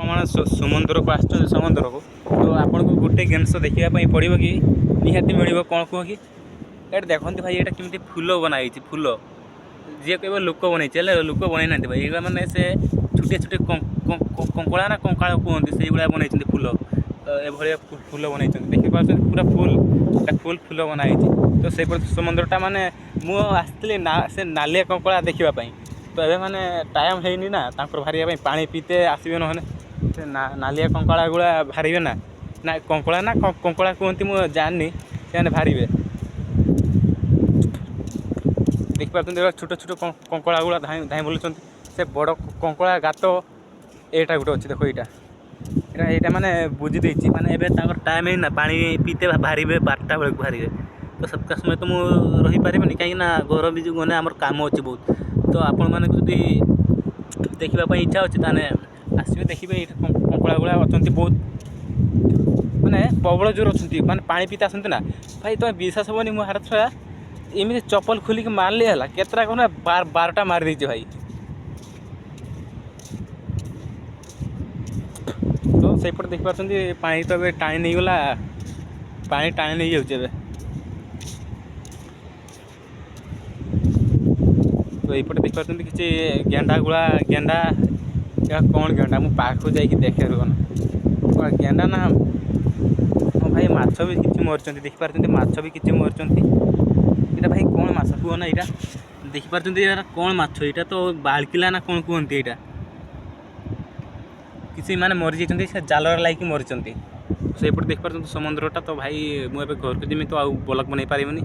ଆପଣ ସମୁଦ୍ରକୁ ଆସୁଛନ୍ତି ସମୁଦ୍ରକୁ ତ ଆପଣଙ୍କୁ ଗୋଟେ ଜିନିଷ ଦେଖିବା ପାଇଁ ପଡ଼ିବ କି ନିହାତି ମିଳିବ କ'ଣ କୁହ କି ଏଇଟା ଦେଖନ୍ତୁ ଭାଇ ଏଇଟା କେମିତି ଫୁଲ ବନା ହେଇଛି ଫୁଲ ଯିଏ କହିବ ଲୋକ ବନେଇଛି ହେଲେ ଲୋକ ବନେଇ ନାହାନ୍ତି ଭାଇ ଏଇଗୁଡ଼ା ମାନେ ସେ ଛୋଟିଆ ଛୋଟିଆ କଙ୍କଡ଼ା ନା କଙ୍କାଳ କୁହନ୍ତି ସେଇଭଳିଆ ବନେଇଛନ୍ତି ଫୁଲ ଏଭଳିଆ ଫୁଲ ବନେଇଛନ୍ତି ଦେଖିପାରୁଛନ୍ତି ପୁରା ଫୁଲ ବନା ହେଇଛି ତ ସେଇପରି ସମୁଦ୍ରଟା ମାନେ ମୁଁ ଆସିଥିଲି ନା ସେ ନାଲିଆ କଙ୍କଡ଼ା ଦେଖିବା ପାଇଁ ତ ଏବେ ମାନେ ଟାଇମ୍ ହେଇନି ନା ତାଙ୍କର ବାହାରିବା ପାଇଁ ପାଣି ପିଇତେ ଆସିବେ ନହେଲେ ସେ ନାଲିଆ କଙ୍କଡ଼ା ଗୁଡ଼ା ବାହାରିବେ ନା ନା କଙ୍କଡ଼ା ନା କଙ୍କଡ଼ା କୁହନ୍ତି ମୁଁ ଜାଣିନି ସେମାନେ ବାହାରିବେ ଦେଖିପାରୁଛନ୍ତି ଛୋଟ ଛୋଟ କଙ୍କଡ଼ା ଗୁଡ଼ା ଧାଇଁ ବୁଲୁଛନ୍ତି ସେ ବଡ଼ କଙ୍କଡ଼ା ଗାତ ଏଇଟା ଗୋଟେ ଅଛି ଦେଖ ଏଇଟା ମାନେ ବୁଝି ଦେଇଛି ମାନେ ଏବେ ତାଙ୍କର ଟାଇମ୍ ହେଇନା ପାଣି ପିଇତେ ବାହାରିବେ 12ଟା ବେଳକୁ ବାହାରିବେ ତ ସେତିକା ସମୟ ତ ମୁଁ ରହିପାରିବିନି କାହିଁକିନା ଘର ବି ଯେଉଁ ଗଲେ ଆମର କାମ ଅଛି ବହୁତ ତ ଆପଣମାନଙ୍କୁ ଯଦି ଦେଖିବା ପାଇଁ ଇଚ୍ଛା ଅଛି ତାହେଲେ ଆସିବେ ଦେଖିବେ ଏଇଠି କଙ୍କଡ଼ା ଗୁଡ଼ା ଅଛନ୍ତି ବହୁତ ମାନେ ପ୍ରବଳ ଜୋର ଅଛନ୍ତି ମାନେ ପାଣି ପିଇତେ ଆସନ୍ତି ନା ଭାଇ ତୁମେ ବିଶ୍ୱାସ ହେବନି ମୋ ହାତ ଛୁଆ ଏମିତି ଚପଲ ଖୋଲିକି ମାରିଲି ହେଲା କେତେଟା କ'ଣ 12ଟା ମାରିଦେଇଛି ଭାଇ ତ ସେଇପଟେ ଦେଖିପାରୁଛନ୍ତି ପାଣି ତ ଏବେ ଟାଣି ନେଇଗଲା ପାଣି ଟାଣି ନେଇଯାଉଛି ଏବେ ତ ଏଇପଟେ ଦେଖିପାରୁଛନ୍ତି କିଛି ଗେଣ୍ଡା ଏଇଟା କ'ଣ ଗେଣ୍ଡା ମୁଁ ପାଖକୁ ଯାଇକି ଦେଖେ ରୁହନ ଗେଣ୍ଡା ନା ହଁ ଭାଇ ମାଛ ବି କିଛି ମରିଛନ୍ତି ଦେଖିପାରୁଛନ୍ତି ମାଛ ବି କିଛି ମରିଛନ୍ତି ଏଇଟା ଭାଇ କ'ଣ ମାଛ କୁହ ନା ଏଇଟା ଦେଖିପାରୁଛନ୍ତି ଏଇଟା କ'ଣ ମାଛ ଏଇଟା ତ ବାଳକିଲା ନା କ'ଣ କୁହନ୍ତି ଏଇଟା କିଛି ମାନେ ମରିଯାଇଛନ୍ତି ସେ ଜାଲରେ ଲାଗିକି ମରିଛନ୍ତି ସେଇପଟେ ଦେଖିପାରୁଛନ୍ତି ସମୁଦ୍ରଟା ତ ଭାଇ ମୁଁ ଏବେ ଘରକୁ ଯିମି ତ ଆଉ ବ୍ଲଗ୍ ବନେଇ ପାରିବିନି।